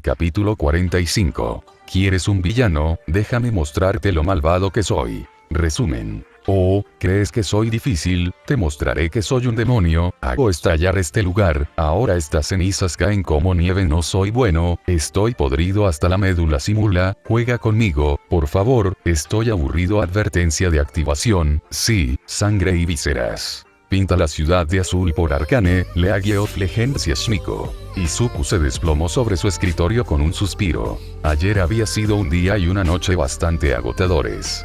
Capítulo 45. ¿Quieres un villano? Déjame mostrarte lo malvado que soy. Resumen. Oh, ¿crees que soy difícil? Te mostraré que soy un demonio, hago estallar este lugar, ahora estas cenizas caen como nieve, no soy bueno, estoy podrido hasta la médula, simula, juega conmigo, por favor, estoy aburrido, advertencia de activación, sí, sangre y vísceras. Pinta la ciudad de azul por Arcane, League of Legends y Shmiko. Izuku se desplomó sobre su escritorio con un suspiro. Ayer había sido un día y una noche bastante agotadores.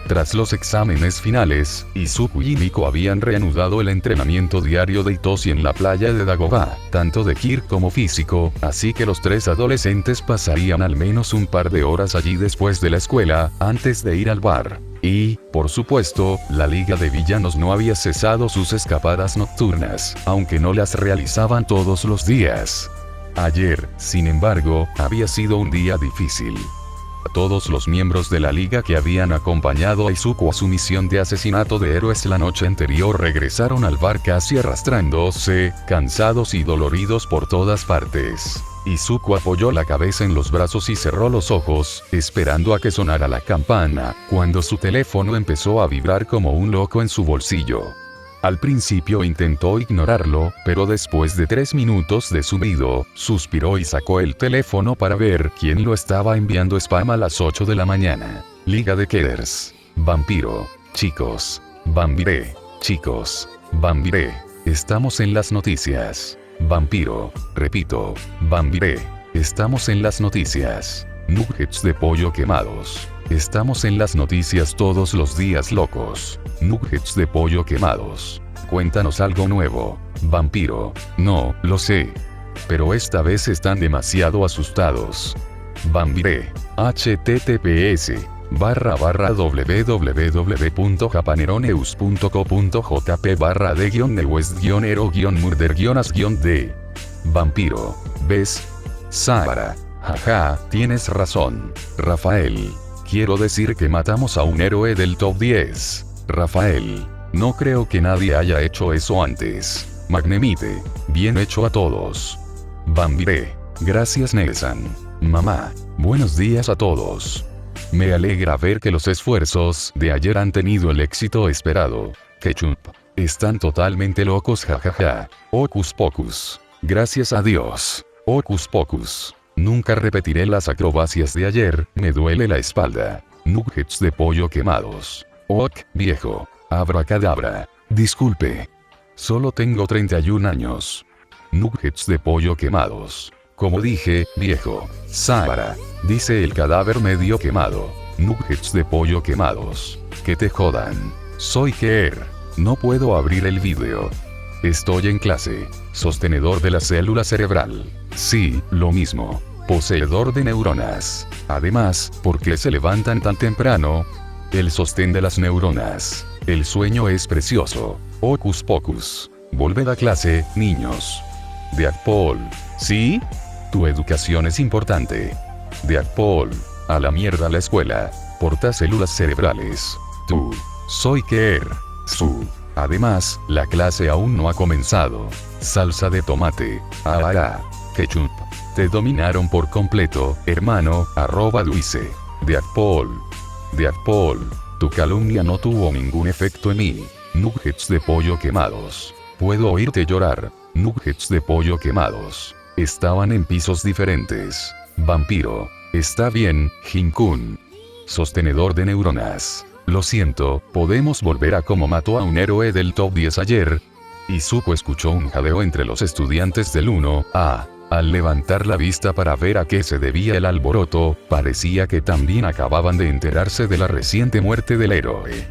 Tras los exámenes finales, Izuku y Miko habían reanudado el entrenamiento diario de Itoshi en la playa de Dagobah, tanto de Kirk como físico, así que los tres adolescentes pasarían al menos un par de horas allí después de la escuela, antes de ir al bar. Y, por supuesto, la Liga de Villanos no había cesado sus escapadas nocturnas, aunque no las realizaban todos los días. Ayer, sin embargo, había sido un día difícil. Todos los miembros de la liga que habían acompañado a Izuku a su misión de asesinato de héroes la noche anterior regresaron al bar casi arrastrándose, cansados y doloridos por todas partes. Izuku apoyó la cabeza en los brazos y cerró los ojos, esperando a que sonara la campana, cuando su teléfono empezó a vibrar como un loco en su bolsillo. Al principio intentó ignorarlo, pero después de 3 minutos de zumbido, suspiró y sacó el teléfono para ver quién lo estaba enviando spam a las 8 de la mañana. Liga de Killers. Vampiro. Chicos. Vampiré. Chicos. Vampiré. Estamos en las noticias. Vampiro. Repito. Vampiré. Estamos en las noticias. Nuggets de pollo quemados. Estamos en las noticias todos los días, locos. Nuggets de pollo quemados. Cuéntanos algo nuevo. Vampiro. No, lo sé. Pero esta vez están demasiado asustados. Vampiré. https://www.japaneronews.co.jp/de-newest-ero-murder-as-d. Vampiro. ¿Ves? Sara. Jaja, tienes razón. Rafael. Quiero decir que matamos a un héroe del top 10. Rafael. No creo que nadie haya hecho eso antes. Magnemite. Bien hecho a todos. Vampiré. Gracias, Nelson. Mamá. Buenos días a todos. Me alegra ver que los esfuerzos de ayer han tenido el éxito esperado. Ketchup. Están totalmente locos, jajaja. Hocus pocus. Gracias a Dios. Hocus pocus. Nunca repetiré las acrobacias de ayer, me duele la espalda. Nuggets de pollo quemados. Ok, viejo. Abracadabra. Disculpe. Solo tengo 31 años. Nuggets de pollo quemados. Como dije, viejo. Sara. Dice el cadáver medio quemado. Nuggets de pollo quemados. Que te jodan. Soy Keer. No puedo abrir el vídeo. Estoy en clase. Sostenedor de la célula cerebral. Sí, lo mismo. Poseedor de neuronas. Además, ¿por qué se levantan tan temprano? El sostén de las neuronas. El sueño es precioso. Hocus pocus. Volved a clase, niños. Deadpool. ¿Sí? Tu educación es importante. Deadpool. A la mierda la escuela. Porta células cerebrales. Tú. Soy Keer. Su. Además, la clase aún no ha comenzado. Salsa de tomate. Ketchup. Te dominaron por completo, hermano, @Luise. Deadpool. Deadpool. Tu calumnia no tuvo ningún efecto en mí. Nuggets de pollo quemados. Puedo oírte llorar. Nuggets de pollo quemados. Estaban en pisos diferentes. Vampiro. Está bien, Jin-kun. Sostenedor de neuronas. Lo siento, ¿podemos volver a cómo mató a un héroe del top 10 ayer? Izuku escuchó un jadeo entre los estudiantes del 1A. Al levantar la vista para ver a qué se debía el alboroto, parecía que también acababan de enterarse de la reciente muerte del héroe.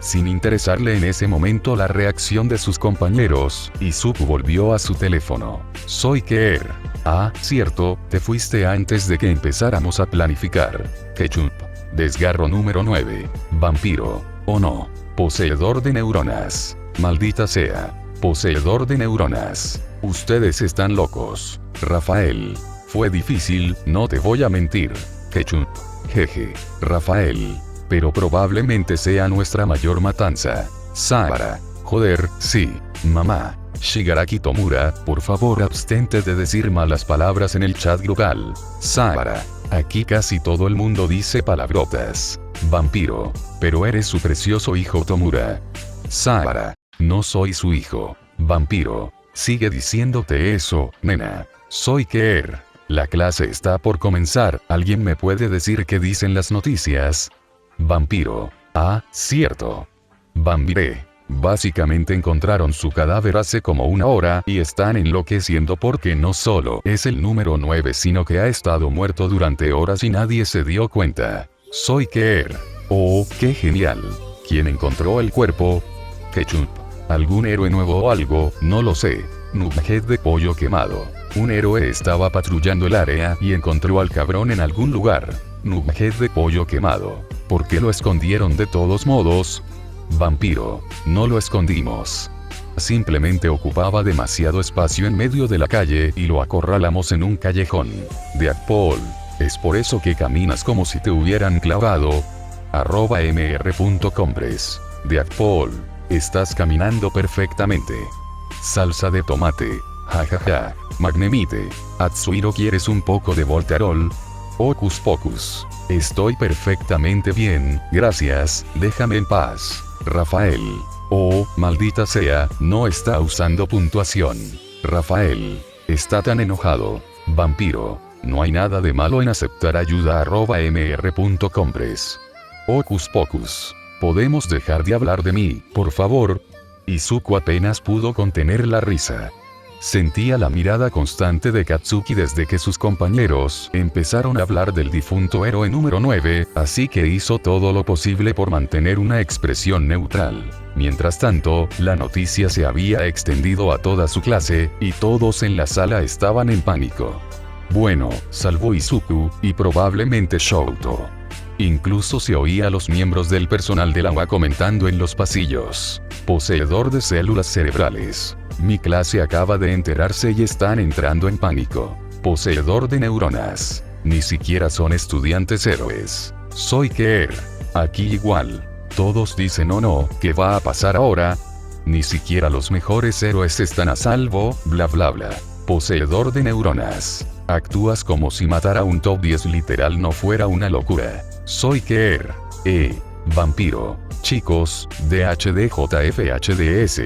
Sin interesarle en ese momento la reacción de sus compañeros, Izuku volvió a su teléfono. Soy Keer. Ah, cierto, te fuiste antes de que empezáramos a planificar. Ketchup. Desgarro número 9. Vampiro. Oh no. Poseedor de neuronas. Maldita sea. Poseedor de neuronas. Ustedes están locos. Rafael. Fue difícil, no te voy a mentir. Ketchup. Jeje. Rafael. Pero probablemente sea nuestra mayor matanza. Sara. Joder, sí. Mamá. Shigaraki Tomura, por favor abstente de decir malas palabras en el chat grupal. Sabara. Aquí casi todo el mundo dice palabrotas. Vampiro. Pero eres su precioso hijo Tomura. Sabara. No soy su hijo. Vampiro. Sigue diciéndote eso, nena. Soy Keer. La clase está por comenzar. ¿Alguien me puede decir qué dicen las noticias? Vampiro. Ah, cierto. Vampire. Básicamente encontraron su cadáver hace como una hora y están enloqueciendo porque no solo es el número 9 sino que ha estado muerto durante horas y nadie se dio cuenta. Soy Keer. Oh, qué genial. ¿Quién encontró el cuerpo? Ketchup. ¿Algún héroe nuevo o algo? No lo sé. Nugget de pollo quemado. Un héroe estaba patrullando el área y encontró al cabrón en algún lugar. Nugget de pollo quemado. ¿Por qué lo escondieron de todos modos? Vampiro. No lo escondimos. Simplemente ocupaba demasiado espacio en medio de la calle y lo acorralamos en un callejón. Deadpool. Es por eso que caminas como si te hubieran clavado. @mr.compres. Deadpool. Estás caminando perfectamente. Salsa de tomate. Jajaja. Magnemite. Atsuhiro, ¿quieres un poco de Voltarol? Hocus Pocus. Estoy perfectamente bien, gracias, déjame en paz. Rafael. Oh, maldita sea, no está usando puntuación. Rafael. Está tan enojado. Vampiro. No hay nada de malo en aceptar ayuda. @mr.compres. Hocus Pocus. ¿Podemos dejar de hablar de mí, por favor? Izuku apenas pudo contener la risa. Sentía la mirada constante de Katsuki desde que sus compañeros empezaron a hablar del difunto héroe número 9, así que hizo todo lo posible por mantener una expresión neutral. Mientras tanto, la noticia se había extendido a toda su clase, y todos en la sala estaban en pánico. Bueno, salvo Izuku, y probablemente Shouto. Incluso se oía a los miembros del personal del agua comentando en los pasillos. Poseedor de células cerebrales. Mi clase acaba de enterarse y están entrando en pánico. Poseedor de neuronas. Ni siquiera son estudiantes héroes. Soy Keer. Aquí igual. Todos dicen oh no, ¿qué va a pasar ahora? Ni siquiera los mejores héroes están a salvo, bla bla bla. Poseedor de neuronas. Actúas como si matar a un top 10 literal no fuera una locura. Soy Keer. Vampiro. Chicos, DHDJFHDS.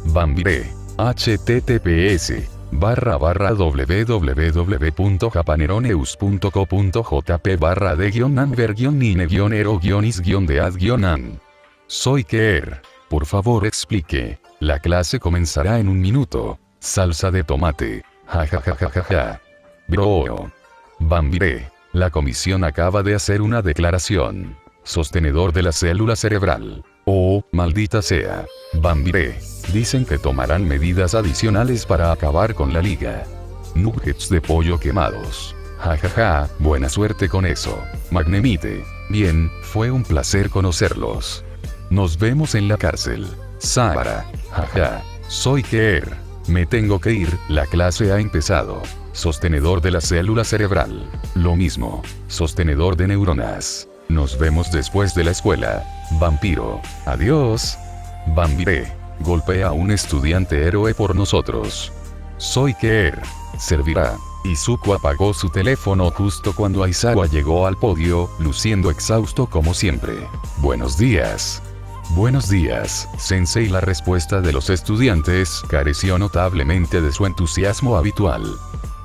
Vampire. https://www.japaneroneus.co.jp/de-amber-nine-ero-is-dead-an. Soy Keer. Por favor explique. La clase comenzará en un minuto. Salsa de tomate. Jajajajaja. Bro. Vampire. La comisión acaba de hacer una declaración. Sostenedor de la célula cerebral. Oh, maldita sea. Vampire. Dicen que tomarán medidas adicionales para acabar con la liga. Nuggets de pollo quemados. Jajaja, buena suerte con eso. Magnemite. Bien, fue un placer conocerlos. Nos vemos en la cárcel. Sabara. Jaja. Soy Keer. Me tengo que ir, la clase ha empezado. Sostenedor de la célula cerebral. Lo mismo. Sostenedor de neuronas. Nos vemos después de la escuela. Vampiro. Adiós. Vampire. Golpea a un estudiante héroe por nosotros. Soy Keer. Servirá. Izuku apagó su teléfono justo cuando Aizawa llegó al podio, luciendo exhausto como siempre. Buenos días. Buenos días, Sensei. La respuesta de los estudiantes careció notablemente de su entusiasmo habitual.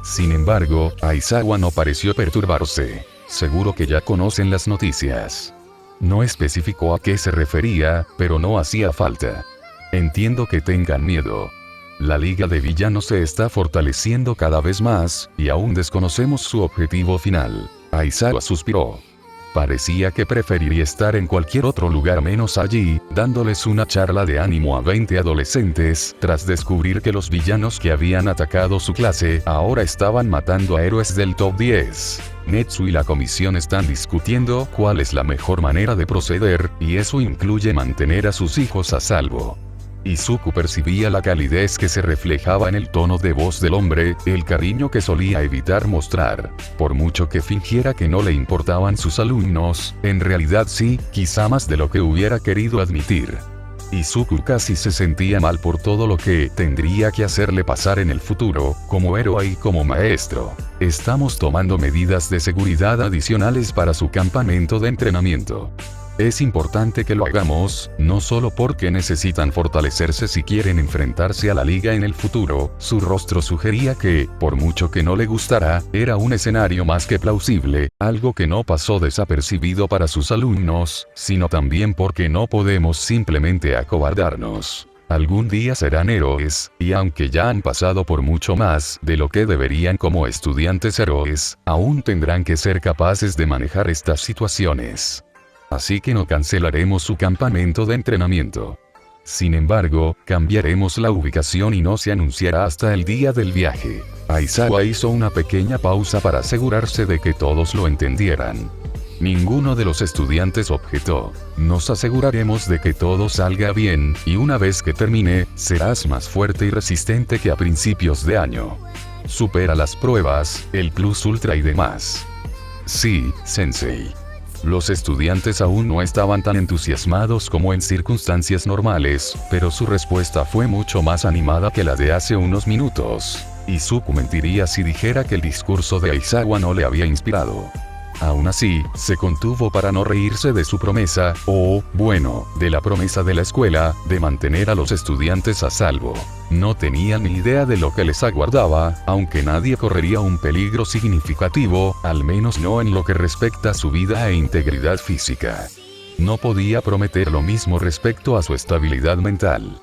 Sin embargo, Aizawa no pareció perturbarse. Seguro que ya conocen las noticias. No especificó a qué se refería, pero no hacía falta. Entiendo que tengan miedo. La Liga de Villanos se está fortaleciendo cada vez más, y aún desconocemos su objetivo final. Aizawa suspiró. Parecía que preferiría estar en cualquier otro lugar menos allí, dándoles una charla de ánimo a 20 adolescentes, tras descubrir que los villanos que habían atacado su clase ahora estaban matando a héroes del top 10. Netsu y la comisión están discutiendo cuál es la mejor manera de proceder, y eso incluye mantener a sus hijos a salvo. Izuku percibía la calidez que se reflejaba en el tono de voz del hombre, el cariño que solía evitar mostrar. Por mucho que fingiera que no le importaban sus alumnos, en realidad sí, quizá más de lo que hubiera querido admitir. Izuku casi se sentía mal por todo lo que tendría que hacerle pasar en el futuro, como héroe y como maestro. Estamos tomando medidas de seguridad adicionales para su campamento de entrenamiento. Es importante que lo hagamos, no solo porque necesitan fortalecerse si quieren enfrentarse a la liga en el futuro. Su rostro sugería que, por mucho que no le gustara, era un escenario más que plausible, algo que no pasó desapercibido para sus alumnos, sino también porque no podemos simplemente acobardarnos. Algún día serán héroes, y aunque ya han pasado por mucho más de lo que deberían como estudiantes héroes, aún tendrán que ser capaces de manejar estas situaciones. Así que no cancelaremos su campamento de entrenamiento. Sin embargo, cambiaremos la ubicación y no se anunciará hasta el día del viaje. Aizawa hizo una pequeña pausa para asegurarse de que todos lo entendieran. Ninguno de los estudiantes objetó. Nos aseguraremos de que todo salga bien, y una vez que termine, serás más fuerte y resistente que a principios de año. Supera las pruebas, el Plus Ultra y demás. Sí, Sensei. Los estudiantes aún no estaban tan entusiasmados como en circunstancias normales, pero su respuesta fue mucho más animada que la de hace unos minutos. Izuku mentiría si dijera que el discurso de Aizawa no le había inspirado. Aún así, se contuvo para no reírse de su promesa, bueno, de la promesa de la escuela, de mantener a los estudiantes a salvo. No tenía ni idea de lo que les aguardaba, aunque nadie correría un peligro significativo, al menos no en lo que respecta a su vida e integridad física. No podía prometer lo mismo respecto a su estabilidad mental.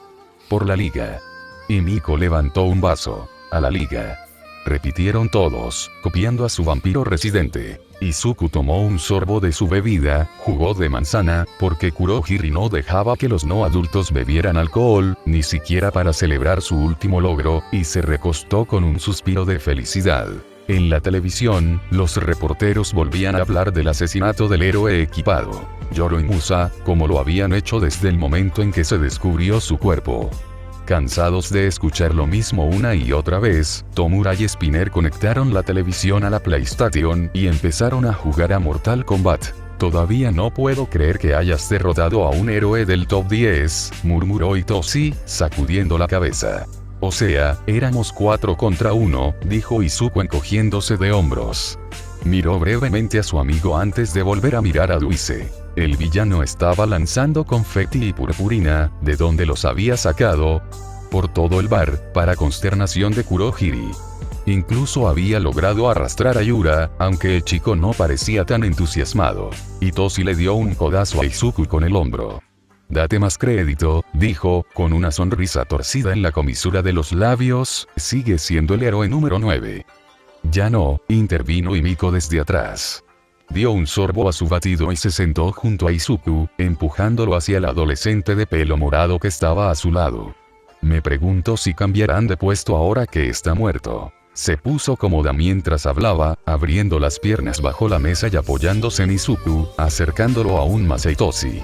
Por la liga. Himiko levantó un vaso. A la liga. Repitieron todos, copiando a su vampiro residente. Izuku tomó un sorbo de su bebida, jugo de manzana, porque Kurohiri no dejaba que los no adultos bebieran alcohol, ni siquiera para celebrar su último logro, y se recostó con un suspiro de felicidad. En la televisión, los reporteros volvían a hablar del asesinato del héroe equipado, Yoro y Musa, como lo habían hecho desde el momento en que se descubrió su cuerpo. Cansados de escuchar lo mismo una y otra vez, Tomura y Spinner conectaron la televisión a la PlayStation y empezaron a jugar a Mortal Kombat. Todavía no puedo creer que hayas derrotado a un héroe del top 10, murmuró Itoshi, sacudiendo la cabeza. O sea, éramos 4 contra 1, dijo Izuku encogiéndose de hombros. Miró brevemente a su amigo antes de volver a mirar a Duise. El villano estaba lanzando confeti y purpurina, ¿de dónde los había sacado? Por todo el bar, para consternación de Kurohiri. Incluso había logrado arrastrar a Yura, aunque el chico no parecía tan entusiasmado. Itoshi le dio un codazo a Izuku con el hombro. Date más crédito, dijo, con una sonrisa torcida en la comisura de los labios, sigue siendo el héroe número 9. Ya no, intervino Himiko desde atrás. Dio un sorbo a su batido y se sentó junto a Izuku, empujándolo hacia el adolescente de pelo morado que estaba a su lado. Me pregunto si cambiarán de puesto ahora que está muerto. Se puso cómoda mientras hablaba, abriendo las piernas bajo la mesa y apoyándose en Izuku, acercándolo aún más a Itoshi.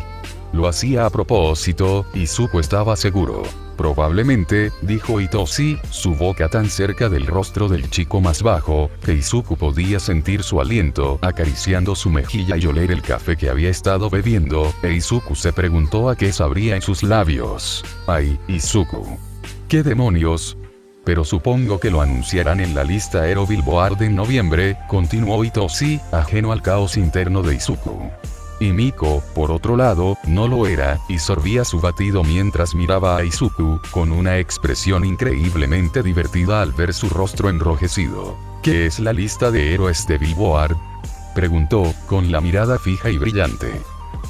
Lo hacía a propósito, Izuku estaba seguro. Probablemente, dijo Itoshi, su boca tan cerca del rostro del chico más bajo, que Izuku podía sentir su aliento acariciando su mejilla y oler el café que había estado bebiendo, e Izuku se preguntó a qué sabría en sus labios. ¡Ay, Izuku! ¿Qué demonios? Pero supongo que lo anunciarán en la lista Hero Billboard en noviembre, continuó Itoshi, ajeno al caos interno de Izuku. Himiko, por otro lado, no lo era, y sorbía su batido mientras miraba a Izuku, con una expresión increíblemente divertida al ver su rostro enrojecido. ¿Qué es la lista de héroes de Billboard? Preguntó, con la mirada fija y brillante.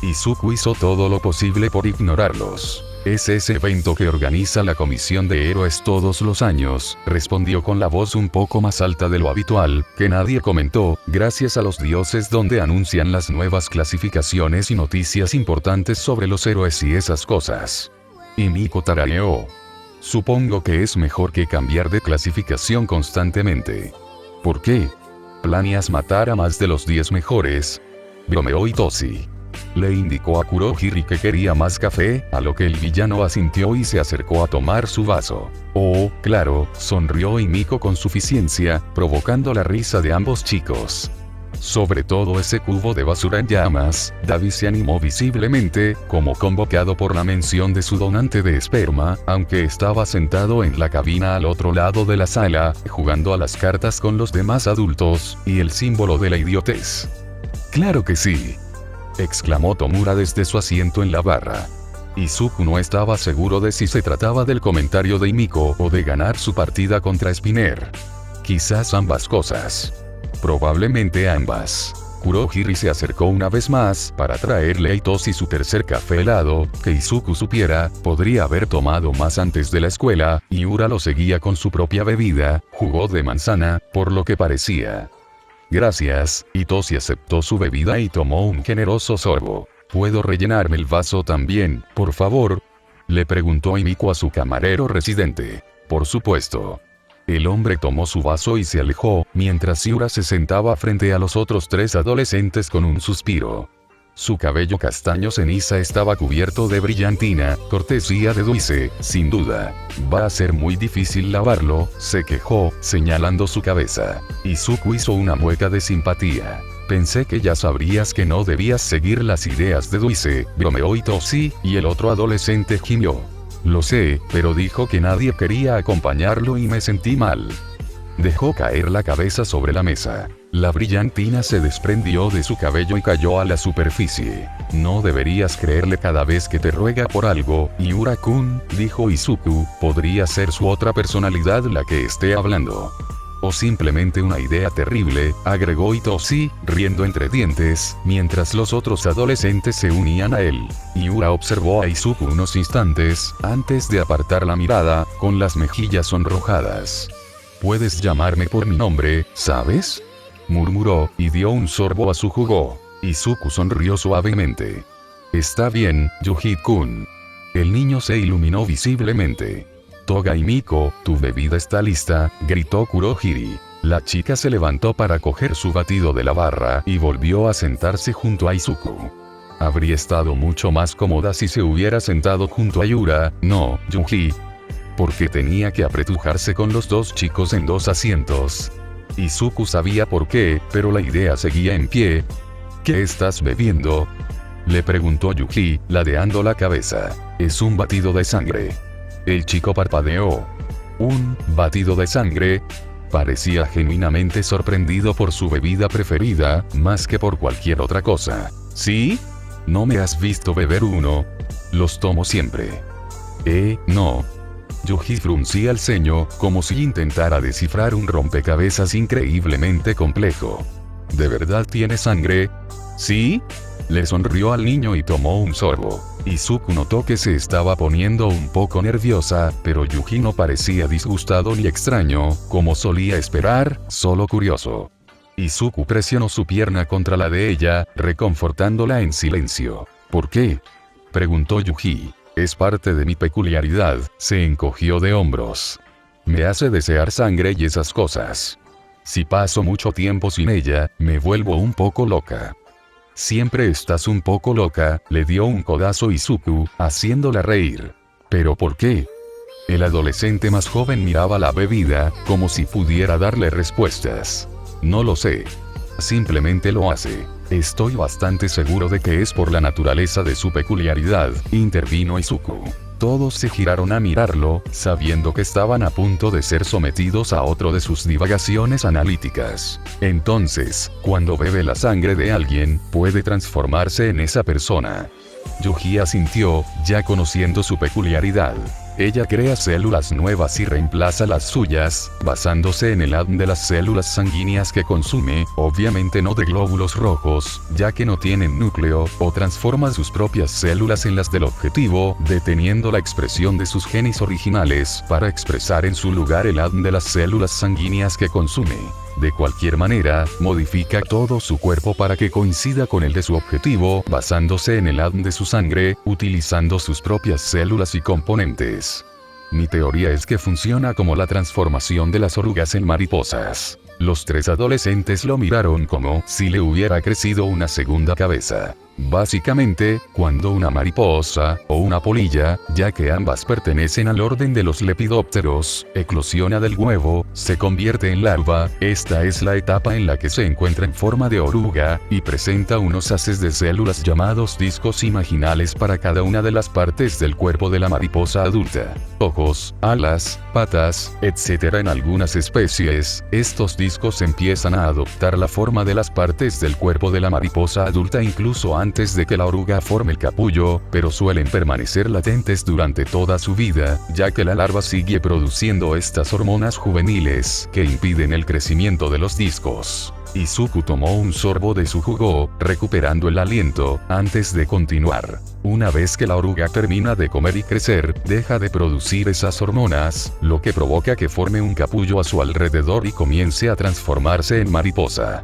Izuku hizo todo lo posible por ignorarlos. Es ese evento que organiza la Comisión de Héroes todos los años, respondió con la voz un poco más alta de lo habitual, que nadie comentó, gracias a los dioses, donde anuncian las nuevas clasificaciones y noticias importantes sobre los héroes y esas cosas. Himiko tarareó. Supongo que es mejor que cambiar de clasificación constantemente. ¿Por qué? ¿Planeas matar a más de los 10 mejores? Bromeó Itoshi. Le indicó a Kurohiri que quería más café, a lo que el villano asintió y se acercó a tomar su vaso. Oh, claro, sonrió Himiko con suficiencia, provocando la risa de ambos chicos. Sobre todo ese cubo de basura en llamas, David se animó visiblemente, como convocado por la mención de su donante de esperma, aunque estaba sentado en la cabina al otro lado de la sala, jugando a las cartas con los demás adultos, y el símbolo de la idiotez. «Claro que sí», exclamó Tomura desde su asiento en la barra. Izuku no estaba seguro de si se trataba del comentario de Himiko o de ganar su partida contra Spinner. Quizás ambas cosas. Probablemente ambas. Kurohiri se acercó una vez más para traerle a Hitoshi su tercer café helado, que Izuku supiera, podría haber tomado más antes de la escuela, y Ura lo seguía con su propia bebida, jugo de manzana, por lo que parecía. Gracias, Hitoshi aceptó su bebida y tomó un generoso sorbo. ¿Puedo rellenarme el vaso también, por favor?, le preguntó Himiko a su camarero residente. Por supuesto. El hombre tomó su vaso y se alejó, mientras Yura se sentaba frente a los otros tres adolescentes con un suspiro. Su cabello castaño ceniza estaba cubierto de brillantina, cortesía de Dulce, sin duda. Va a ser muy difícil lavarlo, se quejó, señalando su cabeza. Izuku hizo una mueca de simpatía. Pensé que ya sabrías que no debías seguir las ideas de Dulce, bromeó Hitoshi, y el otro adolescente gimió. Lo sé, pero dijo que nadie quería acompañarlo y me sentí mal. Dejó caer la cabeza sobre la mesa. La brillantina se desprendió de su cabello y cayó a la superficie. No deberías creerle cada vez que te ruega por algo, Yura-kun, dijo Izuku, podría ser su otra personalidad la que esté hablando. O simplemente una idea terrible, agregó Hitoshi, riendo entre dientes, mientras los otros adolescentes se unían a él. Yura observó a Izuku unos instantes, antes de apartar la mirada, con las mejillas sonrojadas. «Puedes llamarme por mi nombre, ¿sabes?», murmuró, y dio un sorbo a su jugo. Izuku sonrió suavemente. «Está bien, Yuji-kun». El niño se iluminó visiblemente. «Toga y Miko, tu bebida está lista», gritó Kurohiri. La chica se levantó para coger su batido de la barra y volvió a sentarse junto a Izuku. Habría estado mucho más cómoda si se hubiera sentado junto a Yura, no, Yuji. Porque tenía que apretujarse con los dos chicos en dos asientos. Izuku sabía por qué, pero la idea seguía en pie. «¿Qué estás bebiendo?», le preguntó Yuji, ladeando la cabeza. «Es un batido de sangre». El chico parpadeó. ¿Un batido de sangre? Parecía genuinamente sorprendido por su bebida preferida, más que por cualquier otra cosa. ¿Sí? ¿No me has visto beber uno? Los tomo siempre. No. Yuji fruncía el ceño, como si intentara descifrar un rompecabezas increíblemente complejo. ¿De verdad tiene sangre? ¿Sí? Le sonrió al niño y tomó un sorbo. Izuku notó que se estaba poniendo un poco nerviosa, pero Yuji no parecía disgustado ni extraño, como solía esperar, solo curioso. Izuku presionó su pierna contra la de ella, reconfortándola en silencio. ¿Por qué?, preguntó Yuji. «Es parte de mi peculiaridad», se encogió de hombros. «Me hace desear sangre y esas cosas. Si paso mucho tiempo sin ella, me vuelvo un poco loca». «Siempre estás un poco loca», le dio un codazo Izuku, haciéndola reír. «¿Pero por qué?». El adolescente más joven miraba la bebida, como si pudiera darle respuestas. «No lo sé. Simplemente lo hace». «Estoy bastante seguro de que es por la naturaleza de su peculiaridad», intervino Izuku. Todos se giraron a mirarlo, sabiendo que estaban a punto de ser sometidos a otro de sus divagaciones analíticas. Entonces, cuando bebe la sangre de alguien, puede transformarse en esa persona. Yuji asintió, ya conociendo su peculiaridad. Ella crea células nuevas y reemplaza las suyas, basándose en el ADN de las células sanguíneas que consume, obviamente no de glóbulos rojos, ya que no tienen núcleo, o transforma sus propias células en las del objetivo, deteniendo la expresión de sus genes originales, para expresar en su lugar el ADN de las células sanguíneas que consume. De cualquier manera, modifica todo su cuerpo para que coincida con el de su objetivo, basándose en el ADN de su sangre, utilizando sus propias células y componentes. Mi teoría es que funciona como la transformación de las orugas en mariposas. Los tres adolescentes lo miraron como si le hubiera crecido una segunda cabeza. Básicamente, cuando una mariposa, o una polilla, ya que ambas pertenecen al orden de los lepidópteros, eclosiona del huevo, se convierte en larva, esta es la etapa en la que se encuentra en forma de oruga, y presenta unos haces de células llamados discos imaginales para cada una de las partes del cuerpo de la mariposa adulta. Ojos, alas, patas, etc. En algunas especies, estos discos empiezan a adoptar la forma de las partes del cuerpo de la mariposa adulta incluso antes de que la oruga forme el capullo, pero suelen permanecer latentes durante toda su vida, ya que la larva sigue produciendo estas hormonas juveniles que impiden el crecimiento de los discos. Izuku tomó un sorbo de su jugo, recuperando el aliento, antes de continuar. Una vez que la oruga termina de comer y crecer, deja de producir esas hormonas, lo que provoca que forme un capullo a su alrededor y comience a transformarse en mariposa.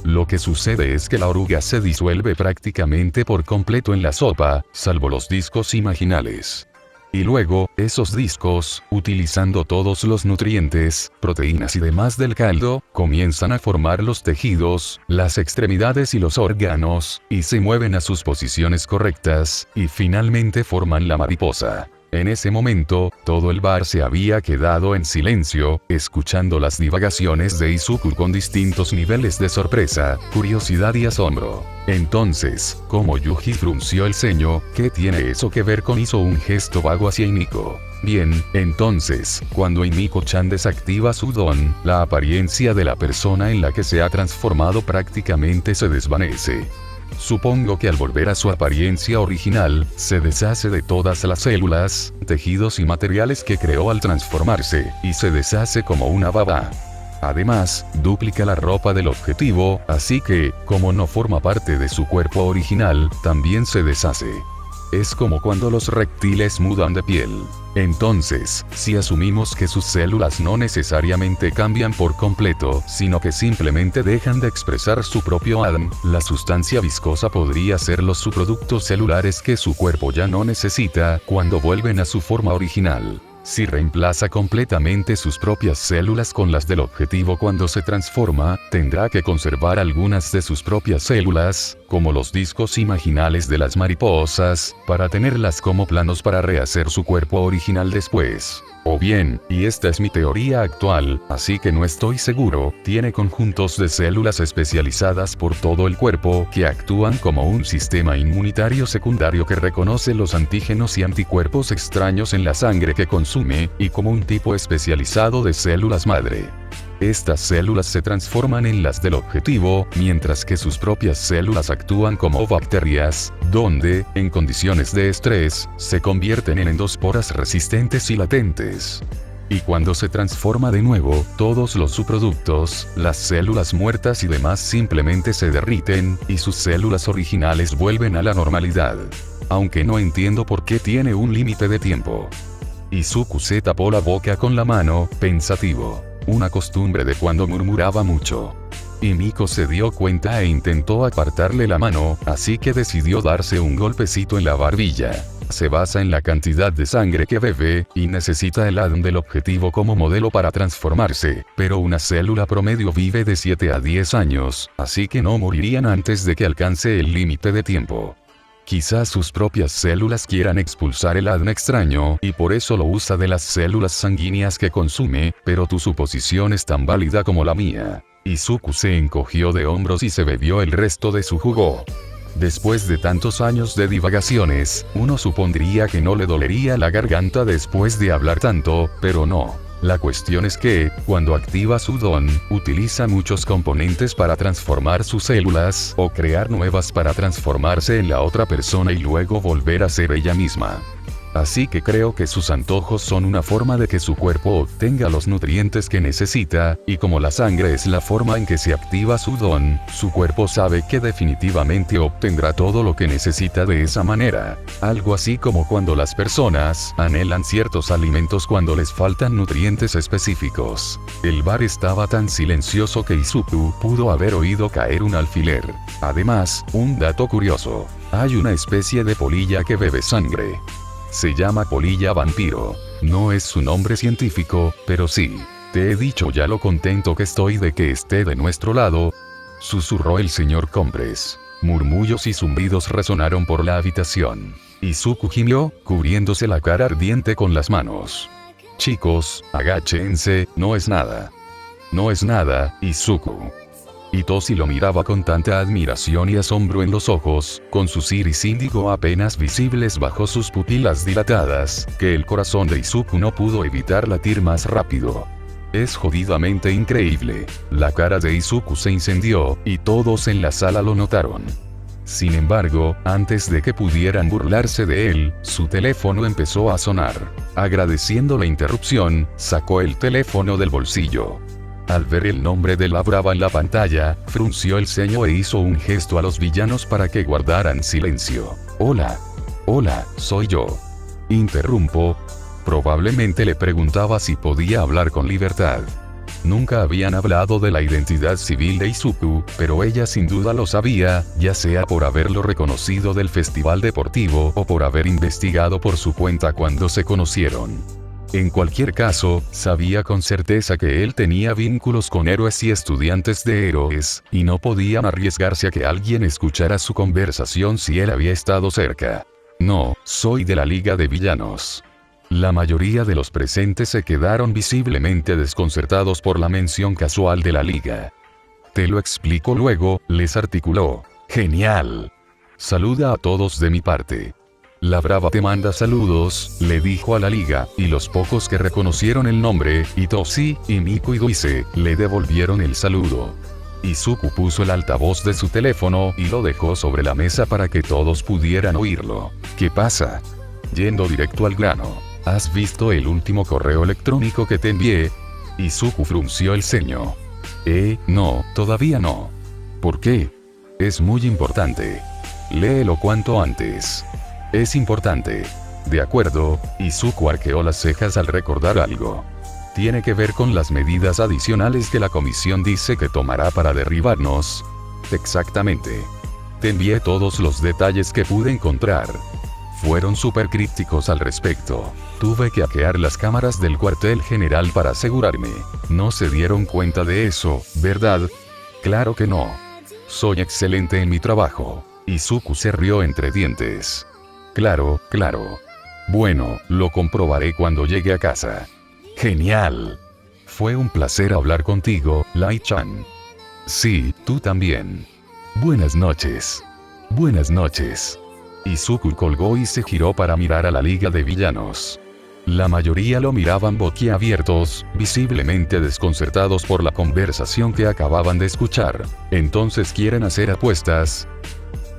Lo que sucede es que la oruga se disuelve prácticamente por completo en la sopa, salvo los discos imaginales. Y luego, esos discos, utilizando todos los nutrientes, proteínas y demás del caldo, comienzan a formar los tejidos, las extremidades y los órganos, y se mueven a sus posiciones correctas, y finalmente forman la mariposa. En ese momento, todo el bar se había quedado en silencio, escuchando las divagaciones de Izuku con distintos niveles de sorpresa, curiosidad y asombro. Entonces, como Yuji frunció el ceño, ¿qué tiene eso que ver con? Hizo un gesto vago hacia Himiko. Bien, entonces, cuando Himiko-chan desactiva su don, la apariencia de la persona en la que se ha transformado prácticamente se desvanece. Supongo que al volver a su apariencia original, se deshace de todas las células, tejidos y materiales que creó al transformarse, y se deshace como una baba. Además, duplica la ropa del objetivo, así que, como no forma parte de su cuerpo original, también se deshace. Es como cuando los reptiles mudan de piel. Entonces, si asumimos que sus células no necesariamente cambian por completo, sino que simplemente dejan de expresar su propio ADN, la sustancia viscosa podría ser los subproductos celulares que su cuerpo ya no necesita cuando vuelven a su forma original. Si reemplaza completamente sus propias células con las del objetivo cuando se transforma, tendrá que conservar algunas de sus propias células, como los discos imaginales de las mariposas, para tenerlas como planos para rehacer su cuerpo original después. O bien, y esta es mi teoría actual, así que no estoy seguro, tiene conjuntos de células especializadas por todo el cuerpo que actúan como un sistema inmunitario secundario que reconoce los antígenos y anticuerpos extraños en la sangre que consume, y como un tipo especializado de células madre. Estas células se transforman en las del objetivo, mientras que sus propias células actúan como bacterias, donde, en condiciones de estrés, se convierten en endosporas resistentes y latentes. Y cuando se transforma de nuevo, todos los subproductos, las células muertas y demás simplemente se derriten, y sus células originales vuelven a la normalidad. Aunque no entiendo por qué tiene un límite de tiempo. Izuku se tapó la boca con la mano, pensativo. Una costumbre de cuando murmuraba mucho. Himiko se dio cuenta e intentó apartarle la mano, así que decidió darse un golpecito en la barbilla. Se basa en la cantidad de sangre que bebe, y necesita el ADN del objetivo como modelo para transformarse, pero una célula promedio vive de 7 a 10 años, así que no morirían antes de que alcance el límite de tiempo. Quizás sus propias células quieran expulsar el ADN extraño y por eso lo usa de las células sanguíneas que consume, pero tu suposición es tan válida como la mía. Izuku se encogió de hombros y se bebió el resto de su jugo. Después de tantos años de divagaciones, uno supondría que no le dolería la garganta después de hablar tanto, pero no. La cuestión es que, cuando activa su don, utiliza muchos componentes para transformar sus células, o crear nuevas para transformarse en la otra persona y luego volver a ser ella misma. Así que creo que sus antojos son una forma de que su cuerpo obtenga los nutrientes que necesita, y como la sangre es la forma en que se activa su don, su cuerpo sabe que definitivamente obtendrá todo lo que necesita de esa manera. Algo así como cuando las personas anhelan ciertos alimentos cuando les faltan nutrientes específicos. El bar estaba tan silencioso que Izuku pudo haber oído caer un alfiler. Además, un dato curioso. Hay una especie de polilla que bebe sangre. Se llama polilla vampiro. No es su nombre científico, pero sí. Te he dicho ya lo contento que estoy de que esté de nuestro lado, susurró el señor Compres. Murmullos y zumbidos resonaron por la habitación. Izuku gimió, cubriéndose la cara ardiente con las manos. Chicos, agáchense, no es nada. No es nada, Izuku. Itoshi lo miraba con tanta admiración y asombro en los ojos, con sus iris índigo apenas visibles bajo sus pupilas dilatadas, que el corazón de Izuku no pudo evitar latir más rápido. Es jodidamente increíble. La cara de Izuku se incendió, y todos en la sala lo notaron. Sin embargo, antes de que pudieran burlarse de él, su teléfono empezó a sonar. Agradeciendo la interrupción, sacó el teléfono del bolsillo. Al ver el nombre de la Brava en la pantalla, frunció el ceño e hizo un gesto a los villanos para que guardaran silencio. Hola. Hola, soy yo. Interrumpo. Probablemente le preguntaba si podía hablar con libertad. Nunca habían hablado de la identidad civil de Izuku, pero ella sin duda lo sabía, ya sea por haberlo reconocido del festival deportivo o por haber investigado por su cuenta cuando se conocieron. En cualquier caso, sabía con certeza que él tenía vínculos con héroes y estudiantes de héroes, y no podían arriesgarse a que alguien escuchara su conversación si él había estado cerca. No, soy de la Liga de Villanos. La mayoría de los presentes se quedaron visiblemente desconcertados por la mención casual de la Liga. Te lo explico luego, les articuló. Genial. Saluda a todos de mi parte. La Brava te manda saludos, le dijo a la Liga, y los pocos que reconocieron el nombre, Itoshi, y Miku y Duise, le devolvieron el saludo. Izuku puso el altavoz de su teléfono y lo dejó sobre la mesa para que todos pudieran oírlo. ¿Qué pasa? Yendo directo al grano. ¿Has visto el último correo electrónico que te envié? Izuku frunció el ceño. No, todavía no. ¿Por qué? Es muy importante. Léelo cuanto antes. Es importante. De acuerdo, Izuku arqueó las cejas al recordar algo. Tiene que ver con las medidas adicionales que la comisión dice que tomará para derribarnos. Exactamente. Te envié todos los detalles que pude encontrar. Fueron súper crípticos al respecto. Tuve que hackear las cámaras del cuartel general para asegurarme. No se dieron cuenta de eso, ¿verdad? Claro que no. Soy excelente en mi trabajo. Izuku se rió entre dientes. Claro. Bueno, lo comprobaré cuando llegue a casa. Genial. Fue un placer hablar contigo, Lai-chan. Sí, tú también. Buenas noches. Buenas noches. Izuku colgó y se giró para mirar a la Liga de Villanos. La mayoría lo miraban boquiabiertos, visiblemente desconcertados por la conversación que acababan de escuchar. ¿Entonces quieren hacer apuestas?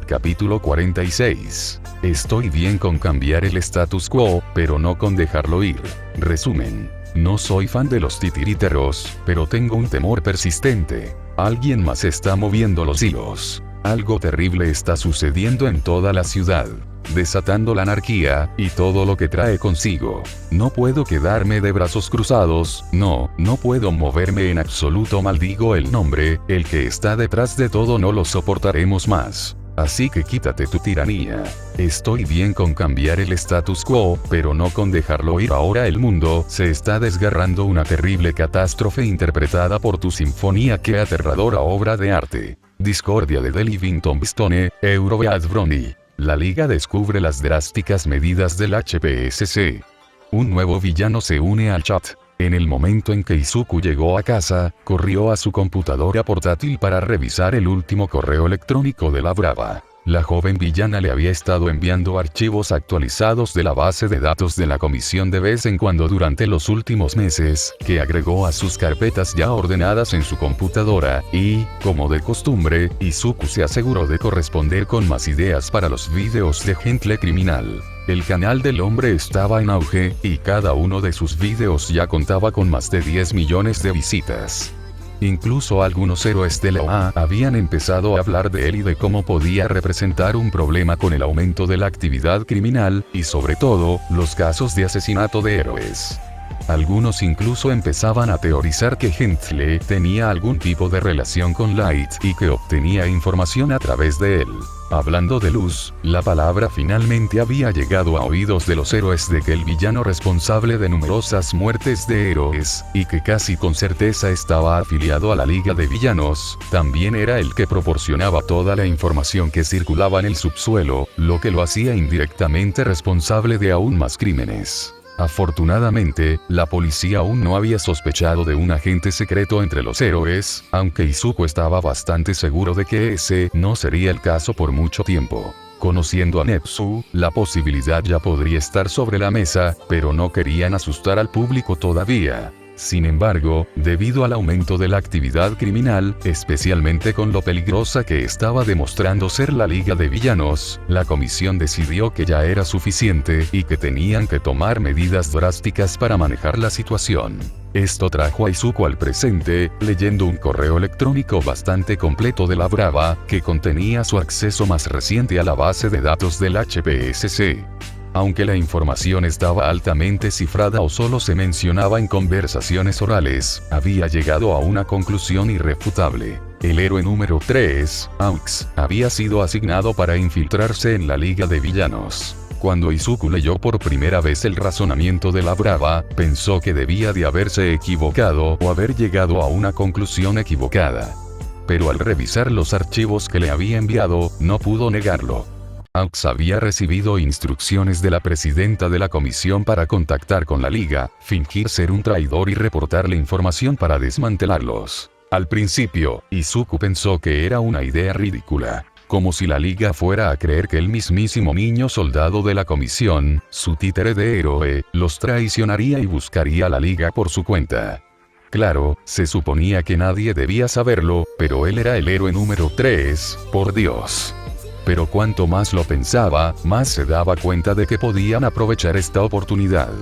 Capítulo 46. Estoy bien con cambiar el status quo, pero no con dejarlo ir. Resumen. No soy fan de los titiriteros, pero tengo un temor persistente. Alguien más está moviendo los hilos. Algo terrible está sucediendo en toda la ciudad, desatando la anarquía, y todo lo que trae consigo. No puedo quedarme de brazos cruzados, no puedo moverme en absoluto. Maldigo el nombre, el que está detrás de todo. No lo soportaremos más. Así que quítate tu tiranía. Estoy bien con cambiar el status quo, pero no con dejarlo ir. Ahora el mundo se está desgarrando, una terrible catástrofe interpretada por tu sinfonía. Qué aterradora obra de arte. Discordia de The Livington Stone, Eurobeat Brony. La Liga descubre las drásticas medidas del HPSC. Un nuevo villano se une al chat. En el momento en que Izuku llegó a casa, corrió a su computadora portátil para revisar el último correo electrónico de la Brava. La joven villana le había estado enviando archivos actualizados de la base de datos de la comisión de vez en cuando durante los últimos meses, que agregó a sus carpetas ya ordenadas en su computadora, y, como de costumbre, Izuku se aseguró de corresponder con más ideas para los vídeos de Gentle Criminal. El canal del hombre estaba en auge, y cada uno de sus vídeos ya contaba con más de 10 millones de visitas. Incluso algunos héroes de la OA habían empezado a hablar de él y de cómo podía representar un problema con el aumento de la actividad criminal, y sobre todo, los casos de asesinato de héroes. Algunos incluso empezaban a teorizar que Gentle tenía algún tipo de relación con Light y que obtenía información a través de él. Hablando de luz, la palabra finalmente había llegado a oídos de los héroes de que el villano responsable de numerosas muertes de héroes, y que casi con certeza estaba afiliado a la Liga de Villanos, también era el que proporcionaba toda la información que circulaba en el subsuelo, lo que lo hacía indirectamente responsable de aún más crímenes. Afortunadamente, la policía aún no había sospechado de un agente secreto entre los héroes, aunque Izuku estaba bastante seguro de que ese no sería el caso por mucho tiempo. Conociendo a Nepsu, la posibilidad ya podría estar sobre la mesa, pero no querían asustar al público todavía. Sin embargo, debido al aumento de la actividad criminal, especialmente con lo peligrosa que estaba demostrando ser la Liga de Villanos, la comisión decidió que ya era suficiente y que tenían que tomar medidas drásticas para manejar la situación. Esto trajo a Izuku al presente, leyendo un correo electrónico bastante completo de la Brava, que contenía su acceso más reciente a la base de datos del HPSC. Aunque la información estaba altamente cifrada o solo se mencionaba en conversaciones orales, había llegado a una conclusión irrefutable. El héroe número 3, Aux, había sido asignado para infiltrarse en la Liga de Villanos. Cuando Izuku leyó por primera vez el razonamiento de la Brava, pensó que debía de haberse equivocado o haber llegado a una conclusión equivocada. Pero al revisar los archivos que le había enviado, no pudo negarlo. Aux había recibido instrucciones de la presidenta de la comisión para contactar con la Liga, fingir ser un traidor y reportar la información para desmantelarlos. Al principio, Izuku pensó que era una idea ridícula. Como si la Liga fuera a creer que el mismísimo niño soldado de la comisión, su títere de héroe, los traicionaría y buscaría a la Liga por su cuenta. Claro, se suponía que nadie debía saberlo, pero él era el héroe número 3, por Dios. Pero cuanto más lo pensaba, más se daba cuenta de que podían aprovechar esta oportunidad.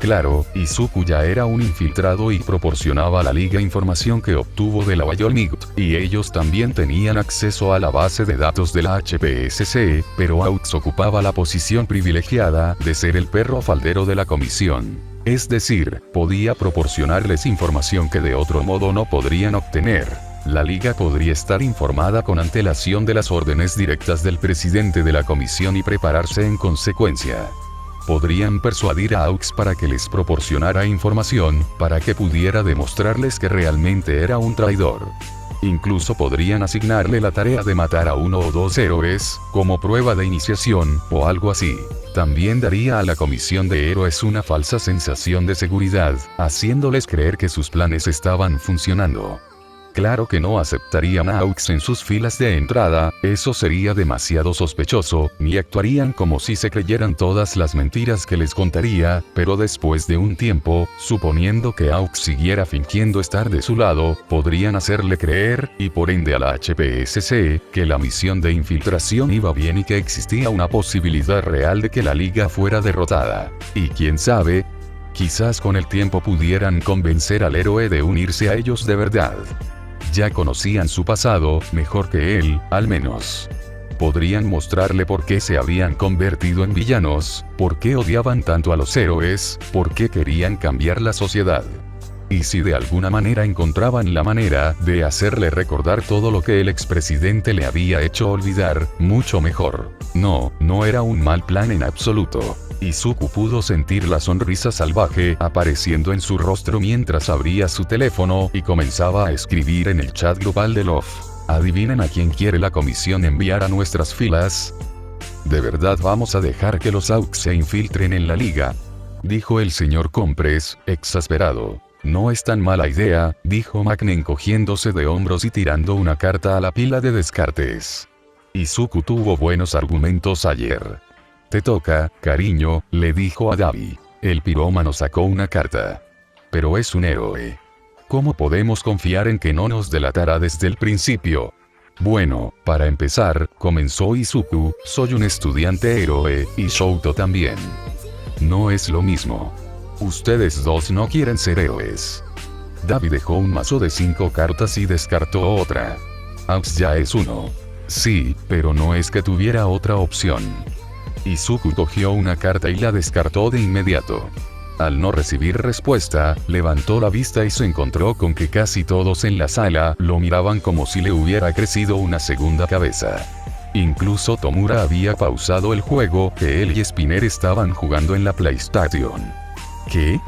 Claro, Izuku ya era un infiltrado y proporcionaba a la Liga información que obtuvo de la Wyoming, y ellos también tenían acceso a la base de datos de la HPSC, pero Aux ocupaba la posición privilegiada de ser el perro faldero de la comisión. Es decir, podía proporcionarles información que de otro modo no podrían obtener. La Liga podría estar informada con antelación de las órdenes directas del presidente de la comisión y prepararse en consecuencia. Podrían persuadir a Aux para que les proporcionara información, para que pudiera demostrarles que realmente era un traidor. Incluso podrían asignarle la tarea de matar a 1 o 2 héroes, como prueba de iniciación, o algo así. También daría a la comisión de héroes una falsa sensación de seguridad, haciéndoles creer que sus planes estaban funcionando. Claro que no aceptarían a Aux en sus filas de entrada, eso sería demasiado sospechoso, ni actuarían como si se creyeran todas las mentiras que les contaría, pero después de un tiempo, suponiendo que Aux siguiera fingiendo estar de su lado, podrían hacerle creer, y por ende a la HPSC, que la misión de infiltración iba bien y que existía una posibilidad real de que la Liga fuera derrotada. Y quién sabe, quizás con el tiempo pudieran convencer al héroe de unirse a ellos de verdad. Ya conocían su pasado, mejor que él, al menos. Podrían mostrarle por qué se habían convertido en villanos, por qué odiaban tanto a los héroes, por qué querían cambiar la sociedad. Y si de alguna manera encontraban la manera de hacerle recordar todo lo que el expresidente le había hecho olvidar, mucho mejor. No era un mal plan en absoluto. Izuku pudo sentir la sonrisa salvaje apareciendo en su rostro mientras abría su teléfono y comenzaba a escribir en el chat global de Love. ¿Adivinen a quién quiere la comisión enviar a nuestras filas? ¿De verdad vamos a dejar que los Aux se infiltren en la Liga?, dijo el señor Compress, exasperado. No es tan mala idea, dijo Magne encogiéndose de hombros y tirando una carta a la pila de descartes. Izuku tuvo buenos argumentos ayer. Te toca, cariño, le dijo a Dabi. El pirómano sacó una carta. Pero es un héroe. ¿Cómo podemos confiar en que no nos delatará desde el principio? Bueno, para empezar, comenzó Izuku, soy un estudiante héroe, y Shouto también. No es lo mismo. Ustedes dos no quieren ser héroes. Dabi dejó un mazo de 5 cartas y descartó otra. Aux ya es uno. Sí, pero no es que tuviera otra opción. Izuku cogió una carta y la descartó de inmediato. Al no recibir respuesta, levantó la vista y se encontró con que casi todos en la sala lo miraban como si le hubiera crecido una segunda cabeza. Incluso Tomura había pausado el juego que él y Spinner estaban jugando en la PlayStation. ¿Qué?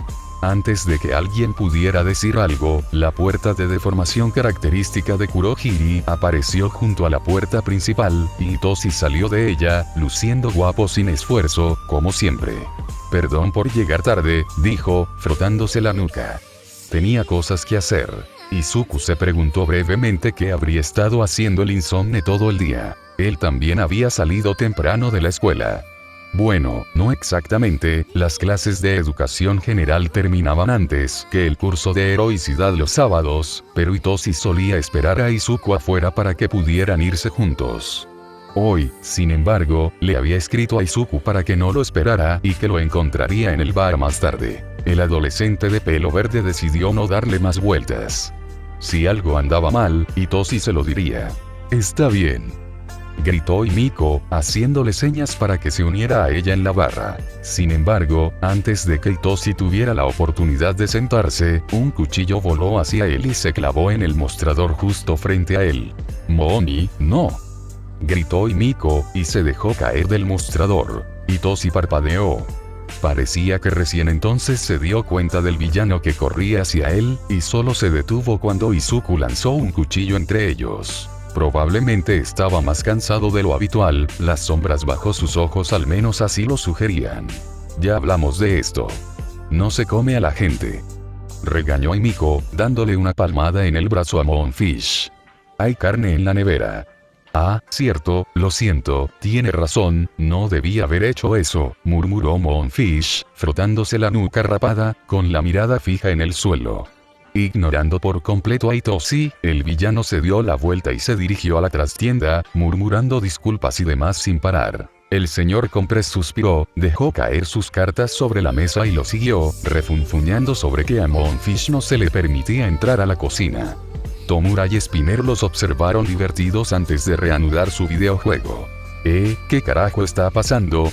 Antes de que alguien pudiera decir algo, la puerta de deformación característica de Kurohiri apareció junto a la puerta principal, y Hitoshi salió de ella, luciendo guapo sin esfuerzo, como siempre. Perdón por llegar tarde, dijo, frotándose la nuca. Tenía cosas que hacer. Izuku se preguntó brevemente qué habría estado haciendo el insomne todo el día. Él también había salido temprano de la escuela. Bueno, no exactamente, las clases de educación general terminaban antes que el curso de heroicidad los sábados, pero Hitoshi solía esperar a Izuku afuera para que pudieran irse juntos. Hoy, sin embargo, le había escrito a Izuku para que no lo esperara y que lo encontraría en el bar más tarde. El adolescente de pelo verde decidió no darle más vueltas. Si algo andaba mal, Hitoshi se lo diría. Está bien, gritó Himiko, haciéndole señas para que se uniera a ella en la barra. Sin embargo, antes de que Hitoshi tuviera la oportunidad de sentarse, un cuchillo voló hacia él y se clavó en el mostrador justo frente a él. «Mooni, no», gritó Himiko, y se dejó caer del mostrador. Hitoshi parpadeó. Parecía que recién entonces se dio cuenta del villano que corría hacia él, y solo se detuvo cuando Izuku lanzó un cuchillo entre ellos. Probablemente estaba más cansado de lo habitual, las sombras bajo sus ojos al menos así lo sugerían. Ya hablamos de esto. No se come a la gente, regañó Himiko, dándole una palmada en el brazo a Moonfish. Hay carne en la nevera. Ah, cierto, lo siento, tiene razón, no debía haber hecho eso, murmuró Moonfish, frotándose la nuca rapada, con la mirada fija en el suelo. Ignorando por completo a Hitoshi, el villano se dio la vuelta y se dirigió a la trastienda, murmurando disculpas y demás sin parar. El señor Compress suspiró, dejó caer sus cartas sobre la mesa y lo siguió, refunfuñando sobre que a Moonfish no se le permitía entrar a la cocina. Tomura y Spinner los observaron divertidos antes de reanudar su videojuego. ¿Qué carajo está pasando?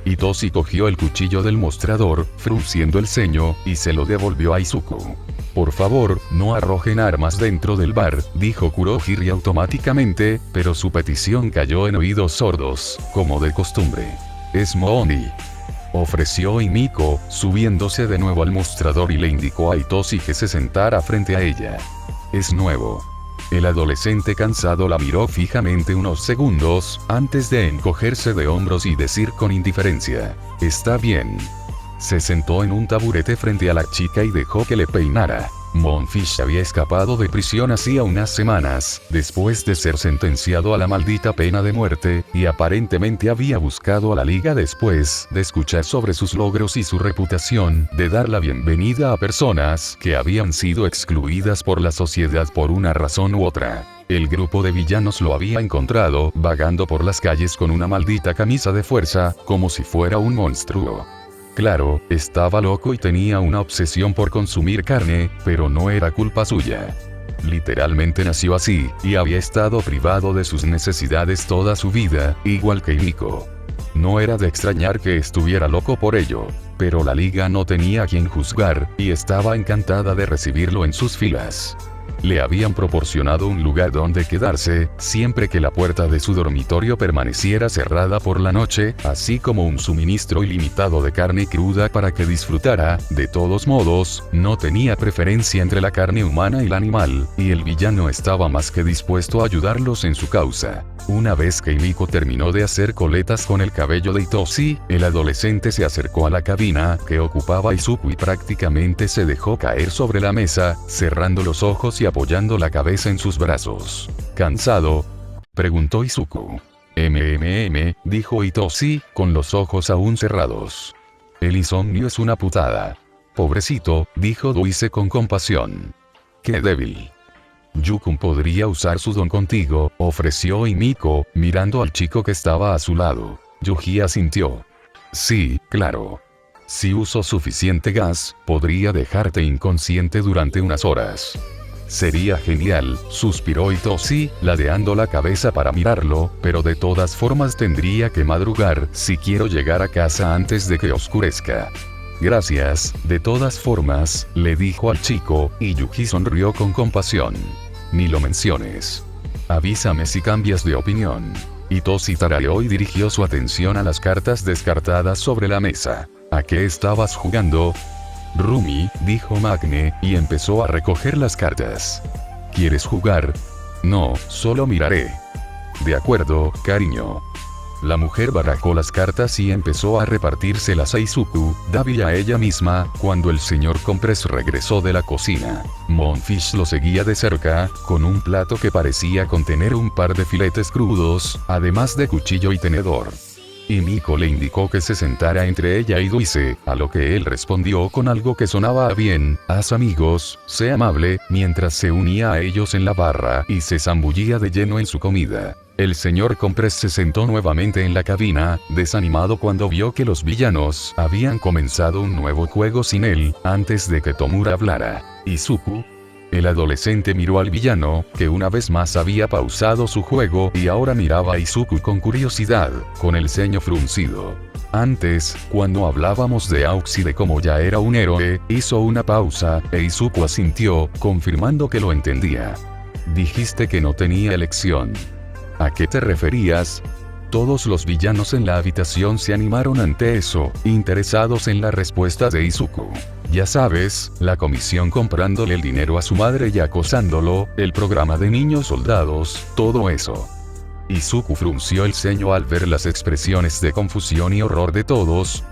Hitoshi cogió el cuchillo del mostrador, frunciendo el ceño, y se lo devolvió a Izuku. Por favor, no arrojen armas dentro del bar, dijo Kurohiri automáticamente, pero su petición cayó en oídos sordos, como de costumbre. Es Mooni, ofreció Himiko, subiéndose de nuevo al mostrador y le indicó a Hitoshi que se sentara frente a ella. Es nuevo. El adolescente cansado la miró fijamente unos segundos, antes de encogerse de hombros y decir con indiferencia, «Está bien». Se sentó en un taburete frente a la chica y dejó que le peinara. Moonfish había escapado de prisión hacía unas semanas, después de ser sentenciado a la maldita pena de muerte, y aparentemente había buscado a la liga después de escuchar sobre sus logros y su reputación, de dar la bienvenida a personas que habían sido excluidas por la sociedad por una razón u otra. El grupo de villanos lo había encontrado, vagando por las calles con una maldita camisa de fuerza, como si fuera un monstruo. Claro, estaba loco y tenía una obsesión por consumir carne, pero no era culpa suya. Literalmente nació así, y había estado privado de sus necesidades toda su vida, igual que Himiko. No era de extrañar que estuviera loco por ello, pero la liga no tenía a quien juzgar, y estaba encantada de recibirlo en sus filas. Le habían proporcionado un lugar donde quedarse, siempre que la puerta de su dormitorio permaneciera cerrada por la noche, así como un suministro ilimitado de carne cruda para que disfrutara. De todos modos, no tenía preferencia entre la carne humana y la animal, y el villano estaba más que dispuesto a ayudarlos en su causa. Una vez que Himiko terminó de hacer coletas con el cabello de Hitoshi, el adolescente se acercó a la cabina que ocupaba Izuku y prácticamente se dejó caer sobre la mesa, cerrando los ojos y apoyando la cabeza en sus brazos. ¿Cansado?, preguntó Izuku. Dijo Hitoshi, con los ojos aún cerrados. El insomnio es una putada. Pobrecito, dijo Duise con compasión. Qué débil. Yukun podría usar su don contigo, ofreció Himiko, mirando al chico que estaba a su lado. Yuji asintió. Sí, claro. Si uso suficiente gas, podría dejarte inconsciente durante unas horas. Sería genial, suspiró Hitoshi, ladeando la cabeza para mirarlo, pero de todas formas tendría que madrugar si quiero llegar a casa antes de que oscurezca. Gracias, de todas formas, le dijo al chico, y Yuji sonrió con compasión. Ni lo menciones. Avísame si cambias de opinión. Itoshi tarareó y dirigió su atención a las cartas descartadas sobre la mesa. ¿A qué estabas jugando? Rumi, dijo Magne, y empezó a recoger las cartas. ¿Quieres jugar? No, solo miraré. De acuerdo, cariño. La mujer barajó las cartas y empezó a repartírselas a Izuku, Dabi y a ella misma, cuando el señor Compress regresó de la cocina. Moonfish lo seguía de cerca, con un plato que parecía contener un par de filetes crudos, además de cuchillo y tenedor. Y Miko le indicó que se sentara entre ella y Dulce, a lo que él respondió con algo que sonaba a bien: haz amigos, sé amable, mientras se unía a ellos en la barra y se zambullía de lleno en su comida. El señor Compress se sentó nuevamente en la cabina, desanimado cuando vio que los villanos habían comenzado un nuevo juego sin él, antes de que Tomura hablara. Izuku. El adolescente miró al villano, que una vez más había pausado su juego y ahora miraba a Izuku con curiosidad, con el ceño fruncido. Antes, cuando hablábamos de Aux y de cómo ya era un héroe, hizo una pausa, e Izuku asintió, confirmando que lo entendía. Dijiste que no tenía elección. ¿A qué te referías? Todos los villanos en la habitación se animaron ante eso, interesados en la respuesta de Izuku. Ya sabes, la comisión comprándole el dinero a su madre y acosándolo, el programa de niños soldados, todo eso. Izuku frunció el ceño al ver las expresiones de confusión y horror de todos.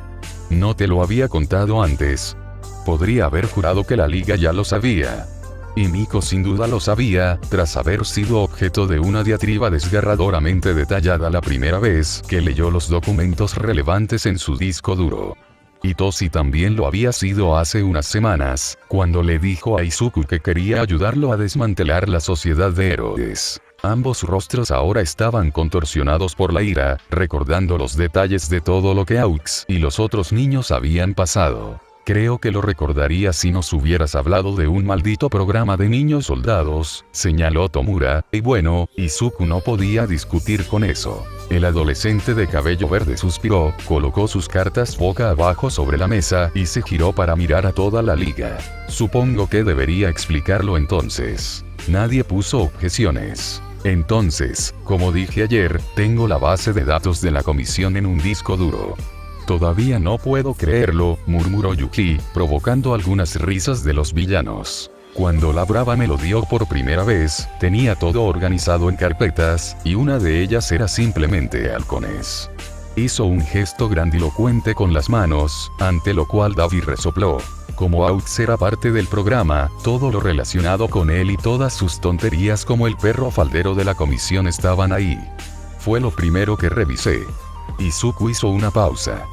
No te lo había contado antes. Podría haber jurado que la liga ya lo sabía. Y Miko sin duda lo sabía, tras haber sido objeto de una diatriba desgarradoramente detallada la primera vez que leyó los documentos relevantes en su disco duro. Itoshi también lo había sido hace unas semanas, cuando le dijo a Izuku que quería ayudarlo a desmantelar la sociedad de héroes. Ambos rostros ahora estaban contorsionados por la ira, recordando los detalles de todo lo que Aux y los otros niños habían pasado. Creo que lo recordaría si nos hubieras hablado de un maldito programa de niños soldados, señaló Tomura, y bueno, Izuku no podía discutir con eso. El adolescente de cabello verde suspiró, colocó sus cartas boca abajo sobre la mesa y se giró para mirar a toda la liga. Supongo que debería explicarlo entonces. Nadie puso objeciones. Entonces, como dije ayer, tengo la base de datos de la comisión en un disco duro. Todavía no puedo creerlo, murmuró Yuki, provocando algunas risas de los villanos. Cuando la brava me lo dio por primera vez, tenía todo organizado en carpetas, y una de ellas era simplemente halcones. Hizo un gesto grandilocuente con las manos, ante lo cual Dabi resopló. Como Aux era parte del programa, todo lo relacionado con él y todas sus tonterías como el perro faldero de la comisión estaban ahí. Fue lo primero que revisé. Izuku hizo una pausa.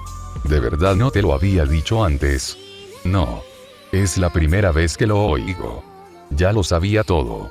¿De verdad no te lo había dicho antes? No. Es la primera vez que lo oigo. Ya lo sabía todo.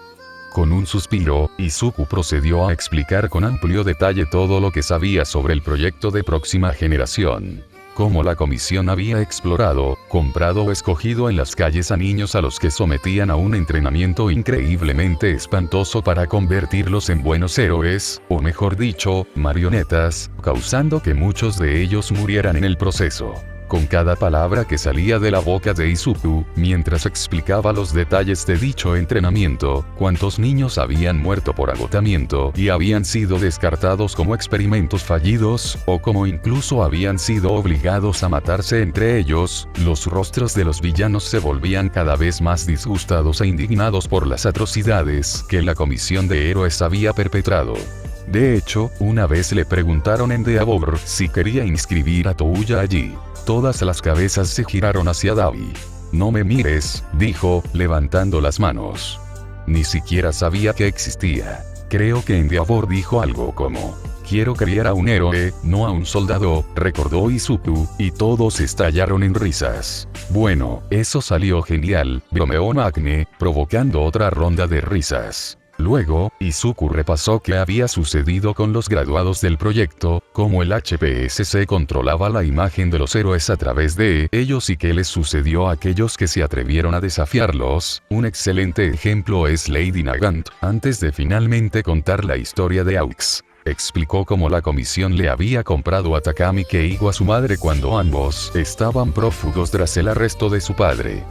Con un suspiro, Izuku procedió a explicar con amplio detalle todo lo que sabía sobre el proyecto de próxima generación. Cómo la comisión había explorado, comprado o escogido en las calles a niños a los que sometían a un entrenamiento increíblemente espantoso para convertirlos en buenos héroes, o mejor dicho, marionetas, causando que muchos de ellos murieran en el proceso. Con cada palabra que salía de la boca de Izuku, mientras explicaba los detalles de dicho entrenamiento, cuántos niños habían muerto por agotamiento y habían sido descartados como experimentos fallidos, o como incluso habían sido obligados a matarse entre ellos, los rostros de los villanos se volvían cada vez más disgustados e indignados por las atrocidades que la comisión de héroes había perpetrado. De hecho, una vez le preguntaron en Deabor si quería inscribir a Touya allí. Todas las cabezas se giraron hacia Dabi. No me mires, dijo, levantando las manos. Ni siquiera sabía que existía. Creo que en Deabor dijo algo como: quiero criar a un héroe, no a un soldado, recordó Izuku, y todos estallaron en risas. Bueno, eso salió genial, bromeó Magne, provocando otra ronda de risas. Luego, Izuku repasó qué había sucedido con los graduados del proyecto, cómo el HPSC controlaba la imagen de los héroes a través de ellos y qué les sucedió a aquellos que se atrevieron a desafiarlos. Un excelente ejemplo es Lady Nagant, antes de finalmente contar la historia de Aux. Explicó cómo la comisión le había comprado a Takami Keigo a su madre cuando ambos estaban prófugos tras el arresto de su padre.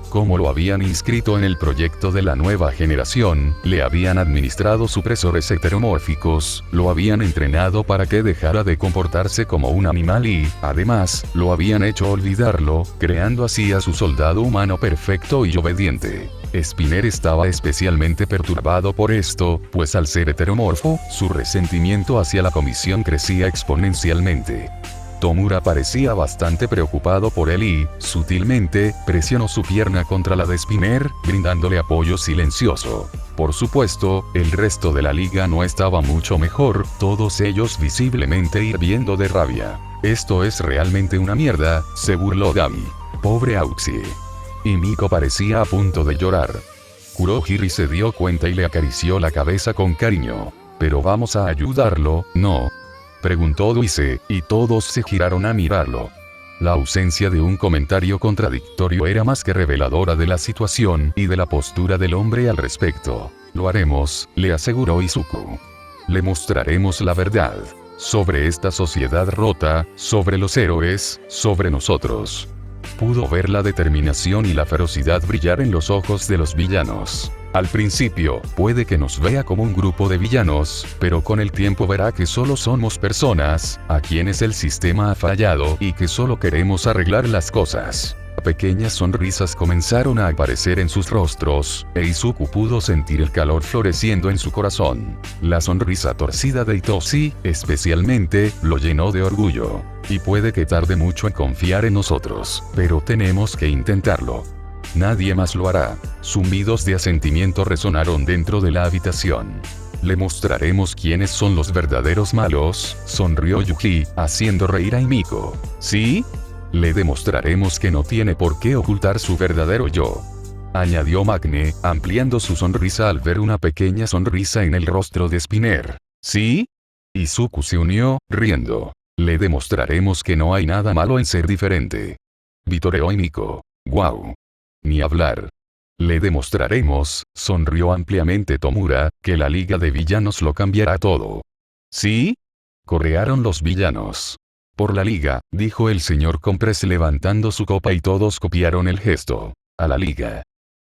Como lo habían inscrito en el proyecto de la nueva generación, le habían administrado supresores heteromórficos, lo habían entrenado para que dejara de comportarse como un animal y, además, lo habían hecho olvidarlo, creando así a su soldado humano perfecto y obediente. Spinner estaba especialmente perturbado por esto, pues al ser heteromorfo, su resentimiento hacia la comisión crecía exponencialmente. Tomura parecía bastante preocupado por él y, sutilmente, presionó su pierna contra la de Spinner, brindándole apoyo silencioso. Por supuesto, el resto de la liga no estaba mucho mejor, todos ellos visiblemente hirviendo de rabia. Esto es realmente una mierda, se burló Dabi. Pobre Auxie. Y Miko parecía a punto de llorar. Kurohiri se dio cuenta y le acarició la cabeza con cariño. ¿Pero vamos a ayudarlo, no?, preguntó Duise, y todos se giraron a mirarlo. La ausencia de un comentario contradictorio era más que reveladora de la situación y de la postura del hombre al respecto. Lo haremos, le aseguró Izuku. Le mostraremos la verdad. Sobre esta sociedad rota, sobre los héroes, sobre nosotros. Pudo ver la determinación y la ferocidad brillar en los ojos de los villanos. Al principio, puede que nos vea como un grupo de villanos, pero con el tiempo verá que solo somos personas, a quienes el sistema ha fallado y que solo queremos arreglar las cosas. Pequeñas sonrisas comenzaron a aparecer en sus rostros, e Izuku pudo sentir el calor floreciendo en su corazón. La sonrisa torcida de Itoshi, especialmente, lo llenó de orgullo. Y puede que tarde mucho en confiar en nosotros, pero tenemos que intentarlo. Nadie más lo hará. Zumbidos de asentimiento resonaron dentro de la habitación. Le mostraremos quiénes son los verdaderos malos, sonrió Yuji, haciendo reír a Himiko. ¿Sí? Le demostraremos que no tiene por qué ocultar su verdadero yo. Añadió Magne, ampliando su sonrisa al ver una pequeña sonrisa en el rostro de Spinner. ¿Sí? Izuku se unió, riendo. Le demostraremos que no hay nada malo en ser diferente. Vitoreó Himiko. ¡Guau! Ni hablar. Le demostraremos, sonrió ampliamente Tomura, que la liga de villanos lo cambiará todo. ¿Sí? Correaron los villanos. Por la liga, dijo el señor Compress levantando su copa y todos copiaron el gesto. A la liga.